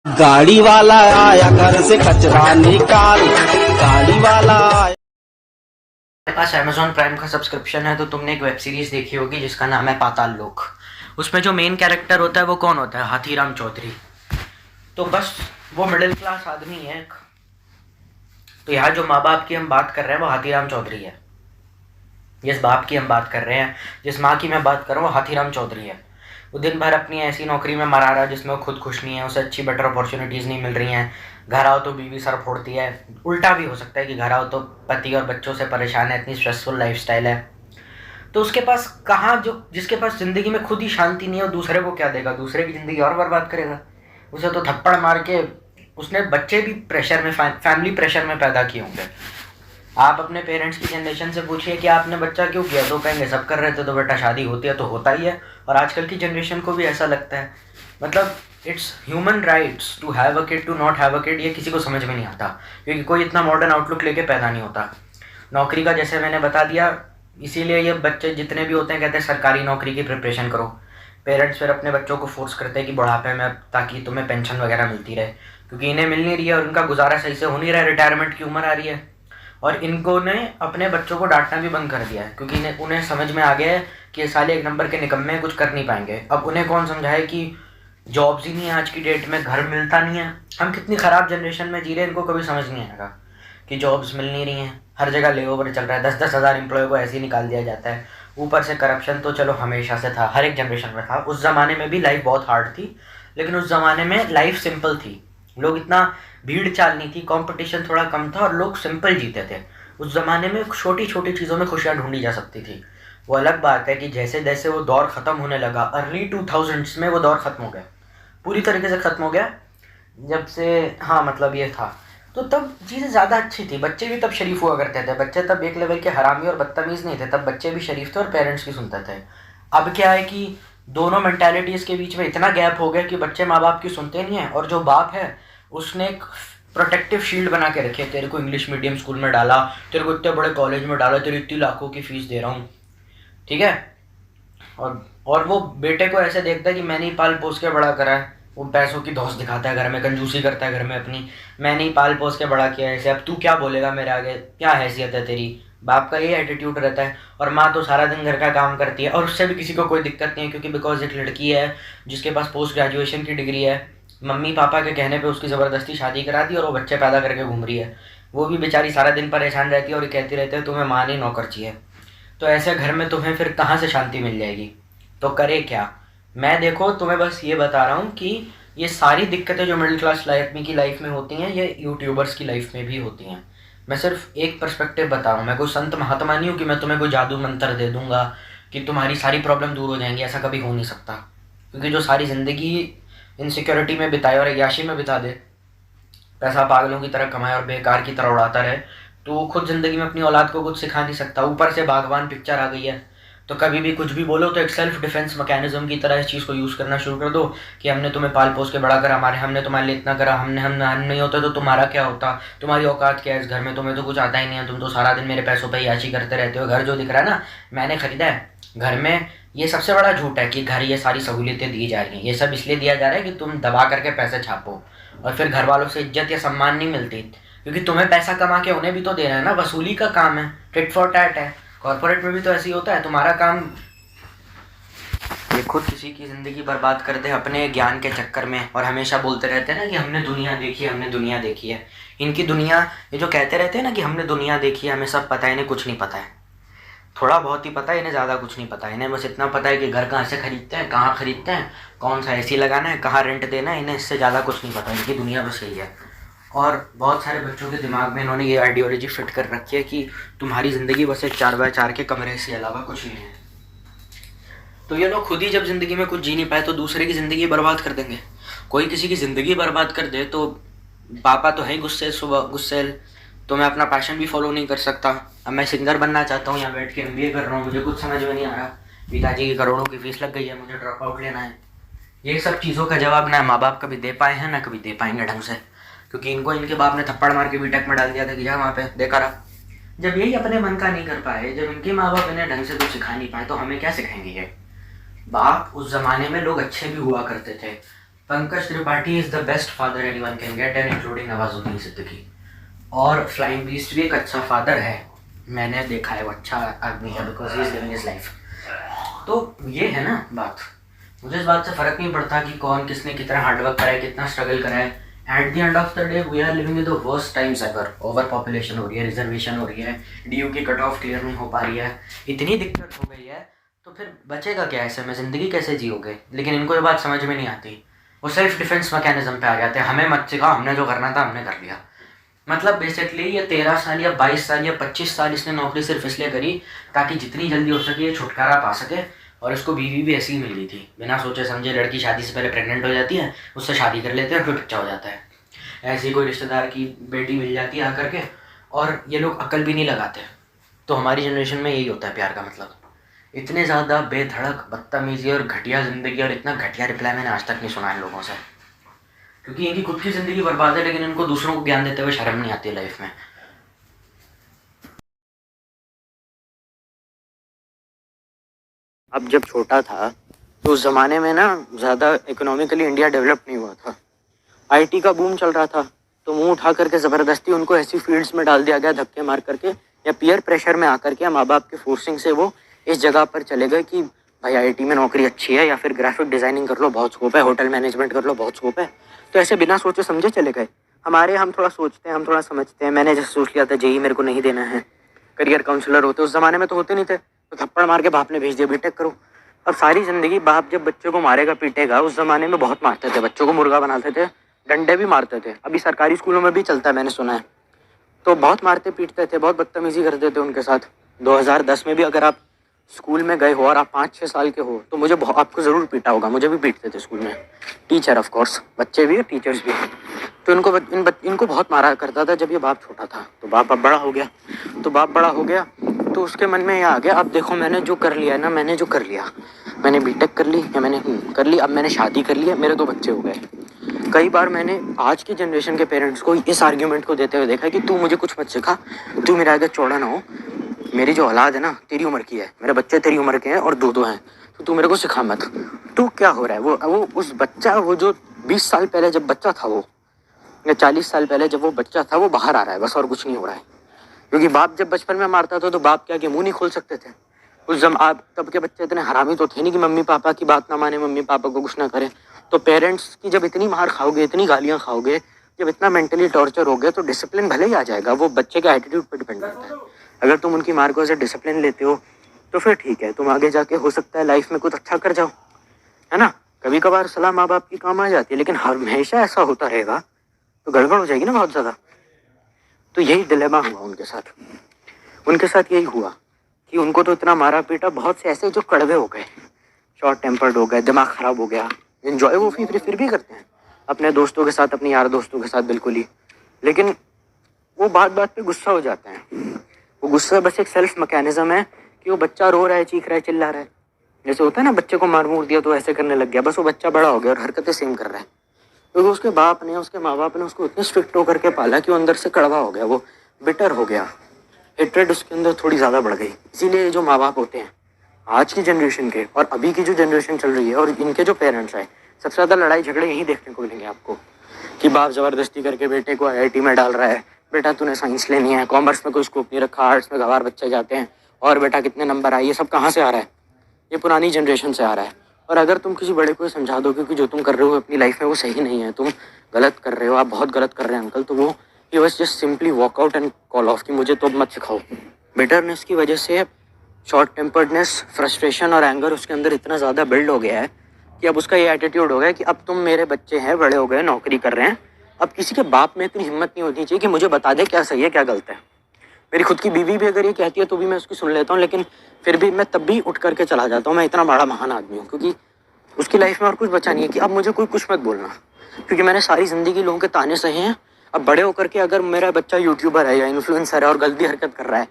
गाड़ी वाला आया घर से कचरा निकाल, गाड़ी वाला आया। मेरे पास अमेजोन प्राइम का सब्सक्रिप्शन है, तो तुमने एक वेब सीरीज देखी होगी जिसका नाम है पाताल लोक। उसमें जो मेन कैरेक्टर होता है वो कौन होता है? हाथीराम चौधरी। तो बस वो मिडिल क्लास आदमी है। तो यहाँ जो माँ बाप की हम बात कर रहे हैं वो हाथीराम चौधरी है। जिस बाप की हम बात कर रहे हैं, जिस माँ की मैं बात कर रहा हूँ, वो हाथीराम चौधरी है। वो दिन भर अपनी ऐसी नौकरी में मरा रहा है जिसमें वो खुद खुश नहीं है, उसे अच्छी बेटर अपॉर्चुनिटीज़ नहीं मिल रही हैं। घर आओ तो बीवी सर फोड़ती है। उल्टा भी हो सकता है कि घर आओ तो पति और बच्चों से परेशान है, इतनी स्ट्रेसफुल लाइफस्टाइल है। तो उसके पास कहाँ, जो जिसके पास ज़िंदगी में खुद ही शांति नहीं है, वो दूसरे को क्या देगा? दूसरे की ज़िंदगी और बर्बाद करेगा। उसे तो थप्पड़ मार के उसने बच्चे भी प्रेशर में, फैमिली प्रेशर में पैदा किए होंगे। आप अपने पेरेंट्स की जनरेशन से पूछिए कि आपने बच्चा क्यों किया, तो कहेंगे सब कर रहे थे, तो बेटा शादी होती है तो होता ही है। और आजकल की जनरेशन को भी ऐसा लगता है। मतलब it's human rights to have a kid, to not have a kid, ये किसी को समझ में नहीं आता, क्योंकि कोई इतना मॉडर्न आउटलुक लेके पैदा नहीं होता। नौकरी का जैसे मैंने बता दिया, इसीलिए ये बच्चे जितने भी होते हैं कहते हैं सरकारी नौकरी की प्रिपरेशन करो। पेरेंट्स फिर अपने बच्चों को फोर्स करते हैं कि बुढ़ापे में ताकि तुम्हें पेंशन वगैरह मिलती रहे, क्योंकि इन्हें मिल नहीं रही है और उनका गुजारा सही से हो नहीं रहा है, रिटायरमेंट की उम्र आ रही है। और इनको ने अपने बच्चों को डांटना भी बंद कर दिया है, क्योंकि उन्हें समझ में आ गया है कि ये साले एक नंबर के निकम्मे, कुछ कर नहीं पाएंगे। अब उन्हें कौन समझाए कि जॉब्स ही नहीं है आज की डेट में, घर मिलता नहीं है। हम कितनी ख़राब जनरेशन में जी रहे हैं, इनको कभी समझ नहीं आएगा कि जॉब्स मिल नहीं रही हैं। हर जगह ले ओवर चल रहा है, 10-10 हज़ार एम्प्लॉय को ऐसे ही निकाल दिया जाता है। ऊपर से करप्शन तो चलो हमेशा से था, हर एक जनरेशन में था। उस ज़माने में भी लाइफ बहुत हार्ड थी, लेकिन उस ज़माने में लाइफ सिंपल थी। लोग इतना भीड़ चाल नहीं थी, कंपटीशन थोड़ा कम था और लोग सिंपल जीते थे। उस ज़माने में छोटी छोटी चीज़ों में खुशियाँ ढूंढी जा सकती थी। वो अलग बात है कि जैसे जैसे वो दौर ख़त्म होने लगा, अर्ली 2000s में वो दौर ख़त्म हो गया, पूरी तरीके से ख़त्म हो गया। जब से, हाँ मतलब ये था, तो तब चीज़ें ज़्यादा अच्छी थी। बच्चे भी तब शरीफ हुआ करते थे। बच्चे तब एक लेवल के हरामी और बदतमीज़ नहीं थे, तब बच्चे भी शरीफ थे और पेरेंट्स की सुनते थे। अब क्या है कि दोनों मेंटालिटीज़ के बीच में इतना गैप हो गया कि बच्चे माँ बाप की सुनते नहीं हैं, और जो बाप है उसने एक प्रोटेक्टिव शील्ड बना के रखी है। तेरे को इंग्लिश मीडियम स्कूल में डाला, तेरे को इतने बड़े कॉलेज में डाला, तेरी इतनी लाखों की फीस दे रहा हूँ, ठीक है। और वो बेटे को ऐसे देखता है कि मैंने ही पाल पोस के बड़ा करा है। वो पैसों की धौंस दिखाता है घर में, कंजूसी करता है घर में अपनी, मैंने ही पाल पोस के बड़ा किया है ऐसे, अब तू क्या बोलेगा मेरे आगे, क्या हैसियत है तेरी। बाप का ये एटीट्यूड रहता है। और माँ तो सारा दिन घर का काम करती है, और उससे भी किसी को कोई दिक्कत नहीं है, क्योंकि बिकॉज एक लड़की है जिसके पास पोस्ट ग्रेजुएशन की डिग्री है। मम्मी पापा के कहने पे उसकी ज़बरदस्ती शादी करा दी और वो बच्चे पैदा करके घूम रही है। वो भी बेचारी सारा दिन परेशान रहती है और कहती रहती है तुम्हें माँ नहीं नौकर चाहिए। तो ऐसे घर में तुम्हें फिर कहाँ से शांति मिल जाएगी? तो करे क्या? मैं देखो तुम्हें बस ये बता रहा हूँ कि ये सारी दिक्कतें जो मिडिल क्लास की लाइफ में होती हैं, ये यूट्यूबर्स की लाइफ में भी होती हैं। मैं सिर्फ एक पर्सपेक्टिव बता रहा हूँ। मैं कोई संत महात्मा नहीं हूँ कि मैं तुम्हें कोई जादू मंत्र दे दूंगा कि तुम्हारी सारी प्रॉब्लम दूर हो जाएंगी। ऐसा कभी हो नहीं सकता, क्योंकि जो सारी ज़िंदगी इनसिक्योरिटी में बिताए और अय्याशी में बिता दे, पैसा पागलों की तरह कमाए और बेकार की तरह उड़ाता रहे, तो वो खुद ज़िंदगी में अपनी औलाद को कुछ सिखा नहीं सकता। ऊपर से बागवान पिक्चर आ गई है, तो कभी भी कुछ भी बोलो तो एक सेल्फ डिफेंस मैकेनिज्म की तरह इस चीज़ को यूज़ करना शुरू कर दो कि हमने तुम्हें पाल पोस के बड़ा करा, हमने तुम्हारे लिए इतना करा, हम नहीं होता तो तुम्हारा क्या होता, तुम्हारी औकात क्या है इस घर में, तुम्हें तो कुछ आता ही नहीं है, तुम तो सारा दिन मेरे पैसों पर याची करते रहते हो। घर जो दिख रहा है ना, मैंने ख़रीदा है। घर में ये सबसे बड़ा झूठ है कि घर ये सारी सहूलियतें दी जा रही हैं। ये सब इसलिए दिया जा रहा है कि तुम दबा करके पैसे छापो, और फिर घर वालों से इज्जत या सम्मान नहीं मिलती, क्योंकि तुम्हें पैसा कमा के उन्हें भी तो देना है ना। वसूली का काम है, टिट फॉर टैट है। कॉर्पोरेट में भी तो ऐसे ही होता है। तुम्हारा काम ये खुद किसी की ज़िंदगी बर्बाद कर दे अपने ज्ञान के चक्कर में, और हमेशा बोलते रहते हैं ना कि हमने दुनिया देखी है, हमने दुनिया देखी है। इनकी दुनिया, ये जो कहते रहते हैं ना कि हमने दुनिया देखी है, हमें सब पता है, इन्हें कुछ नहीं पता है। थोड़ा बहुत ही पता है, इन्हें ज़्यादा कुछ नहीं पता है। इन्हें बस इतना पता है कि घर कहाँ से खरीदते हैं, कहाँ खरीदते हैं, कौन सा एसी लगाना है, कहाँ रेंट देना है। इन्हें इससे ज़्यादा कुछ नहीं पता। इनकी दुनिया बस यही है। और बहुत सारे बच्चों के दिमाग में इन्होंने ये आइडियोलॉजी फिट कर रखी है कि तुम्हारी ज़िंदगी बस एक 4x4 के कमरे से अलावा कुछ नहीं है। तो ये लोग खुद ही जब ज़िंदगी में कुछ जी नहीं पाए तो दूसरे की ज़िंदगी बर्बाद कर देंगे। कोई किसी की ज़िंदगी बर्बाद कर दे तो पापा तो है गुस्से, सुबह गुस्से, तो मैं अपना पैशन भी फॉलो नहीं कर सकता। अब मैं सिंगर बनना चाहता हूँ, यहाँ बैठ के MBA कर रहा हूँ, मुझे कुछ समझ में नहीं आ रहा। पिताजी की करोड़ों की फीस लग गई है, मुझे ड्रॉप आउट लेना है। ये सब चीज़ों का जवाब ना माँ बाप कभी दे पाए हैं, ना कभी दे पाएंगे ढंग से, क्योंकि इनको इनके बाप ने थप्पड़ मार के बीटेक में डाल दिया था कि जा वहाँ पे देखा रहा। जब यही अपने मन का नहीं कर पाए, जब इनके माँ बाप इन्हें ढंग से कुछ सिखा नहीं पाए, तो हमें क्या सिखाएंगे ये बाप? उस ज़माने में लोग अच्छे भी हुआ करते थे। Pankaj Tripathi is the best father anyone can get and including Nawazuddin Siddiqui. और फ्लाइंग बीस्ट भी एक अच्छा फादर है, मैंने देखा है, वो अच्छा आदमी है because he is living his life. तो ये है ना बात, मुझे इस बात से फ़र्क नहीं पड़ता कि कौन किसने कितना हार्डवर्क करा है, कितना स्ट्रगल करा है। At the end of the day we are living in the worst times ever. Over population हो रही है, रिजर्वेशन हो रही है, डीयू की कट ऑफ क्लियर नहीं हो पा रही है, इतनी दिक्कत हो गई है, तो फिर बचेगा क्या ऐसे में, ज़िंदगी कैसे जियोगे। लेकिन इनको ये बात समझ में नहीं आती, वो सेल्फ डिफेंस मैकेनिज्म पे आ जाते हैं, हमें मत सिखाओ, हमने जो करना था हमने कर लिया। मतलब बेसिकली ये 13 साल या 22 साल या 25 साल इसने नौकरी सिर्फ इसलिए करी ताकि जितनी जल्दी हो सके ये छुटकारा पा सके। और इसको बीवी भी ऐसी ही मिल गई थी, बिना सोचे समझे। लड़की शादी से पहले प्रेग्नेंट हो जाती है, उससे शादी कर लेते हैं और फिर बच्चा हो जाता है। ऐसी कोई रिश्तेदार की बेटी मिल जाती है आकर के, और ये लोग अकल भी नहीं लगाते। तो हमारी जनरेशन में यही होता है प्यार का मतलब। इतने ज़्यादा बेधड़क बदतमीज़ी और घटिया ज़िंदगी और इतना घटिया रिप्लाई मैंने आज तक नहीं सुना इन लोगों से, क्योंकि इनकी खुद की ज़िंदगी बर्बाद है लेकिन इनको दूसरों को ज्ञान देते हुए शर्म नहीं आती है लाइफ में। अब जब छोटा था तो उस ज़माने में ना ज़्यादा इकोनॉमिकली इंडिया डेवलप नहीं हुआ था, आईटी का बूम चल रहा था। तो मुंह उठा करके ज़बरदस्ती उनको ऐसी फील्ड्स में डाल दिया गया, धक्के मार करके या पीयर प्रेशर में आकर के, माँ बाप के फोर्सिंग से वो इस जगह पर चले गए कि भाई आईटी में नौकरी अच्छी है, या फिर ग्राफिक डिज़ाइनिंग कर लो बहुत स्कोप है, होटल मैनेजमेंट कर लो बहुत स्कोप है। तो ऐसे बिना सोचे समझे चले गए। हम थोड़ा सोचते हैं, हम थोड़ा समझते हैं। मैंने जैसे सोच लिया था जेई मेरे को नहीं देना है, करियर काउंसलर होते उस ज़माने में तो होते नहीं थे, तो थप्पड़ मार के बाप ने भेज दिया बीटेक करो। अब सारी ज़िंदगी बाप जब बच्चे को मारेगा पीटेगा, उस ज़माने में बहुत मारते थे बच्चों को, मुर्गा बनाते थे, डंडे भी मारते थे। अभी सरकारी स्कूलों में भी चलता है, मैंने सुना है। तो बहुत मारते पीटते थे, बहुत बदतमीजी करते थे उनके साथ। 2010 में भी अगर आप स्कूल में गए हो और आप 5-6 साल के हो तो मुझे आपको ज़रूर पीटा होगा, मुझे भी पीटते थे स्कूल में टीचर, ऑफ कोर्स बच्चे भी और टीचर्स भी। तो इनको बहुत मारा करता था जब ये बाप छोटा था। तो बाप अब बड़ा हो गया, तो उसके मन में ये आ गया, अब देखो मैंने जो कर लिया ना, मैंने बीटेक कर ली, या मैंने कर ली, अब मैंने शादी कर ली है, मेरे 2 बच्चे हो गए। कई बार मैंने आज की जनरेशन के पेरेंट्स को इस आर्ग्यूमेंट को देते हुए देखा है कि तू मुझे कुछ मत सिखा, तू मेरे आगे चौड़ा ना हो, मेरी जो औलाद है ना तेरी उम्र की है, मेरे बच्चे तेरी उम्र के हैं और 2-2 हैं, तो तू मेरे को सिखा मत। तू क्या हो रहा है, वो उस बच्चा, वो जो 20 साल पहले जब बच्चा था वो, या 40 साल पहले जब वो बच्चा था, वो बाहर आ रहा है बस, और कुछ नहीं हो रहा है। क्योंकि बाप जब बचपन में मारता था तो बाप क्या कि मुँह नहीं खोल सकते थे। आप तब के बच्चे इतने हरामी तो थे नहीं कि मम्मी पापा की बात ना माने, मम्मी पापा को कुछ ना करें। तो पेरेंट्स की जब इतनी मार खाओगे, इतनी गालियाँ खाओगे, जब इतना मेंटली टॉर्चर हो गया, तो डिसिप्लिन भले ही आ जाएगा, वो बच्चे के एटीट्यूड पर डिपेंड करता है। अगर तुम उनकी मार को ऐसे डिसिप्लिन लेते हो तो फिर ठीक है, तुम आगे जाके हो सकता है लाइफ में कुछ अच्छा कर जाओ, है ना। कभी कभार सलाह माँ बाप की काम आ जाती है, लेकिन हमेशा ऐसा होता रहेगा तो गड़बड़ हो जाएगी ना बहुत ज़्यादा। तो यही डिलेमा हुआ उनके साथ यही हुआ कि उनको तो इतना मारा पीटा, बहुत से ऐसे जो कड़वे हो गए, शॉर्ट टेम्पर्ड हो गए, दिमाग ख़राब हो गया। इन्जॉय वो फिर भी करते हैं अपने दोस्तों के साथ, अपने यार दोस्तों के साथ बिल्कुल ही, लेकिन वो बात बात पे गुस्सा हो जाते हैं। वो गुस्सा बस एक सेल्फ मैकेनिज्म है कि वो बच्चा रो रहा है, चीख रहा है, चिल्ला रहा है, जैसे होता है ना बच्चे को मार मूर दिया तो ऐसे करने लग गया, बस वो बच्चा बड़ा हो गया और हरकतें सेम कर रहा है। क्योंकि उसके बाप ने, उसके माँ बाप ने उसको इतने स्ट्रिक्ट होकर के पाला कि वो अंदर से कड़वा हो गया, वो बिटर हो गया, हेट्रेड उसके अंदर थोड़ी ज़्यादा बढ़ गई। इसीलिए जो माँ बाप होते हैं आज की जनरेशन के और अभी की जो जनरेशन चल रही है और इनके जो पेरेंट्स हैं, सबसे ज़्यादा लड़ाई झगड़े यही देखने को मिलेंगे आपको कि बाप ज़बरदस्ती करके बेटे को आईआईटी में डाल रहा है, बेटा तूने साइंस लेनी है, कॉमर्स में कोई स्कोप नहीं रखा, आर्ट्स में गंवार बच्चे जाते हैं, और बेटा कितने नंबर आए। ये सब कहाँ से आ रहा है? ये पुरानी जनरेशन से आ रहा है। और अगर तुम किसी बड़े को समझा दो क्योंकि जो तुम कर रहे हो अपनी लाइफ में वो सही नहीं है, तुम गलत कर रहे हो, आप बहुत गलत कर रहे हैं अंकल, तो वो he was just simply walk out and call of कि मुझे तो मत सिखाओ। बिटरनेस की वजह से शॉर्ट टेम्पर्डनेस, फ्रस्ट्रेशन और एंगर उसके अंदर इतना ज़्यादा बिल्ड हो गया है कि अब उसका ये एटीट्यूड हो गया कि अब तुम मेरे बच्चे हैं, बड़े हो गए, नौकरी कर रहे हैं, अब किसी के बाप में इतनी हिम्मत नहीं होनी चाहिए कि मुझे बता दे क्या सही है क्या गलत है। मेरी खुद की बीवी भी अगर ये कहती है तो भी मैं उसकी सुन लेता हूँ, लेकिन फिर भी मैं तब भी उठ करके चला जाता हूँ। मैं इतना बड़ा महान आदमी हूँ क्योंकि उसकी लाइफ में और कुछ बचा नहीं है कि अब मुझे कोई कुछ मत बोलना, क्योंकि मैंने सारी ज़िंदगी लोगों के ताने सहे हैं। अब बड़े होकर के अगर मेरा बच्चा यूट्यूबर है या इन्फ्लुएंसर है और गलती हरकत कर रहा है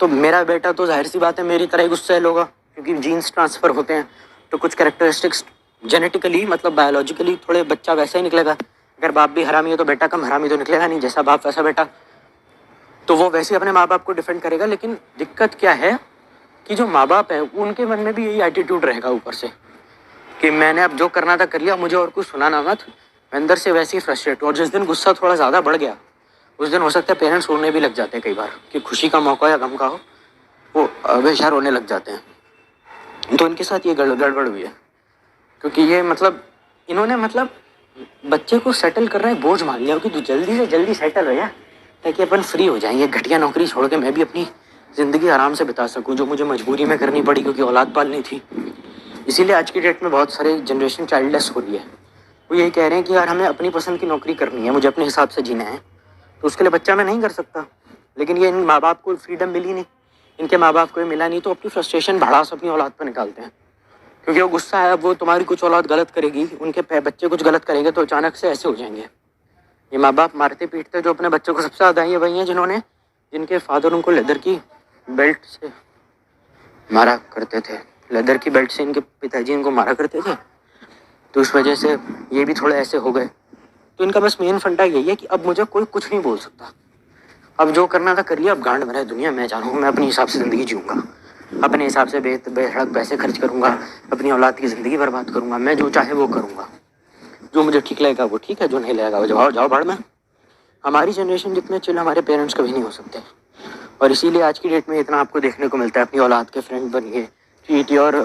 तो मेरा बेटा तो जाहिर सी बात है मेरी तरह ही गुस्सैल होगा, क्योंकि जीन्स ट्रांसफ़र होते हैं तो कुछ कैरेक्टरिस्टिक्स जेनेटिकली, मतलब बायोलॉजिकली थोड़े बच्चा वैसा ही निकलेगा। अगर बाप भी हरामी है तो बेटा कम हरामी तो निकलेगा नहीं, जैसा बाप वैसा बेटा, तो वो वैसे ही अपने माँ बाप को डिफेंड करेगा। लेकिन दिक्कत क्या है कि जो माँ बाप है उनके मन में भी यही एटीट्यूड रहेगा ऊपर से। कि मैंने अब जो करना था कर लिया, मुझे और कुछ सुनाना मत। मैं अंदर से वैसे ही फ्रस्ट्रेट हूँ। और जिस दिन गुस्सा थोड़ा ज़्यादा बढ़ गया उस दिन हो सकता है पेरेंट्स रोने भी लग जाते हैं कई बार, कि खुशी का मौका या गम का हो, वो हमेशा रोने लग जाते हैं। तो इनके साथ ये गड़बड़ हुई है, क्योंकि ये मतलब इन्होंने मतलब बच्चे को सेटल कर रहा है बोझ मान लिया कि तू जल्दी से जल्दी सेटल हो जा, ताकि अपन फ्री हो जाएं। ये घटिया नौकरी छोड़ के मैं भी अपनी ज़िंदगी आराम से बिता सकूं, जो मुझे मजबूरी में करनी पड़ी क्योंकि औलाद पालनी थी। इसीलिए आज की डेट में बहुत सारे जनरेशन चाइल्डलेस हो रही है। वो यही कह रहे हैं कि यार हमें अपनी पसंद की नौकरी करनी है, मुझे अपने हिसाब से जीना है, तो उसके लिए बच्चा मैं नहीं कर सकता। लेकिन ये इन माँ बाप को फ्रीडम मिली नहीं, इनके माँ बाप को ये मिला नहीं, तो अपनी फ्रस्ट्रेशन भड़ास अपनी औलाद पर निकालते हैं। क्योंकि वो गुस्सा है, अब वो तुम्हारी कुछ औलाद गलत करेगी, उनके बच्चे कुछ गलत करेंगे तो अचानक से ऐसे हो जाएंगे। ये माँ बाप मारते पीटते जो अपने बच्चों को सबसे ज़्यादा ये वही हैं जिनके फादर उनको लेदर की बेल्ट से मारा करते थे, लेदर की बेल्ट से इनके पिताजी इनको मारा करते थे, तो उस वजह से ये भी थोड़े ऐसे हो गए। तो इनका बस मेन फंडा यही है कि अब मुझे कोई कुछ नहीं बोल सकता, अब जो करना था कर लिया, अब गांड में रहे दुनिया, मैं जानूँ, मैं अपने हिसाब से ज़िंदगी जीऊँगा, अपने हिसाब से बेहद पैसे खर्च करूँगा, अपनी औलाद की ज़िंदगी बर्बाद करूँगा, मैं जो चाहे वो करूँगा, जो मुझे ठीक लगेगा वो ठीक है, जो नहीं लगेगा वो जाओ भाड़ में। हमारी जनरेशन जितने चिल हमारे पेरेंट्स कभी नहीं हो सकते। और इसीलिए आज की डेट में इतना आपको देखने को मिलता है, अपनी औलाद के फ्रेंड बनिए, ट्रीट और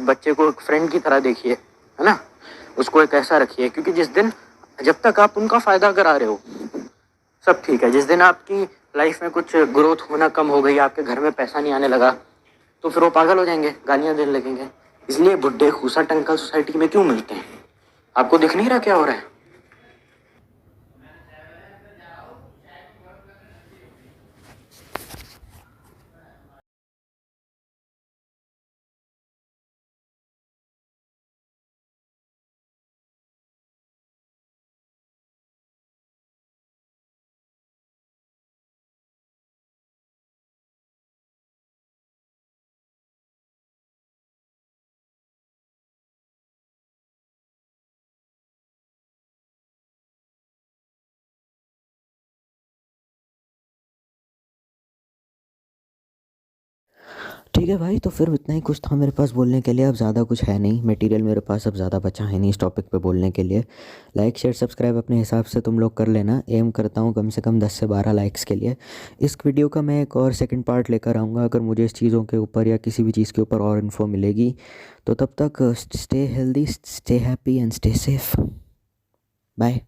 बच्चे को एक फ्रेंड की तरह देखिए, है ना, उसको एक ऐसा रखिए। क्योंकि जिस दिन जब तक आप उनका फ़ायदा करा रहे हो सब ठीक है, जिस दिन आपकी लाइफ में कुछ ग्रोथ होना कम हो गई, आपके घर में पैसा नहीं आने लगा, तो फिर वो पागल हो जाएंगे, गालियाँ देने लगेंगे। इसलिए बुड्ढे खूसट अंकल सोसाइटी में क्यों मिलते हैं? आपको दिख नहीं रहा क्या हो रहा है? ठीक है भाई, तो फिर इतना ही कुछ था मेरे पास बोलने के लिए। अब ज़्यादा कुछ है नहीं मटेरियल मेरे पास, अब ज़्यादा बचा है नहीं इस टॉपिक पे बोलने के लिए। लाइक शेयर सब्सक्राइब अपने हिसाब से तुम लोग कर लेना। एम करता हूँ कम से कम 10 से 12 लाइक्स के लिए। इस वीडियो का मैं एक और सेकंड पार्ट लेकर आऊँगा अगर मुझे इस चीज़ों के ऊपर या किसी भी चीज़ के ऊपर और इन्फो मिलेगी। तो तब तक stay healthy, stay happy and stay safe. Bye.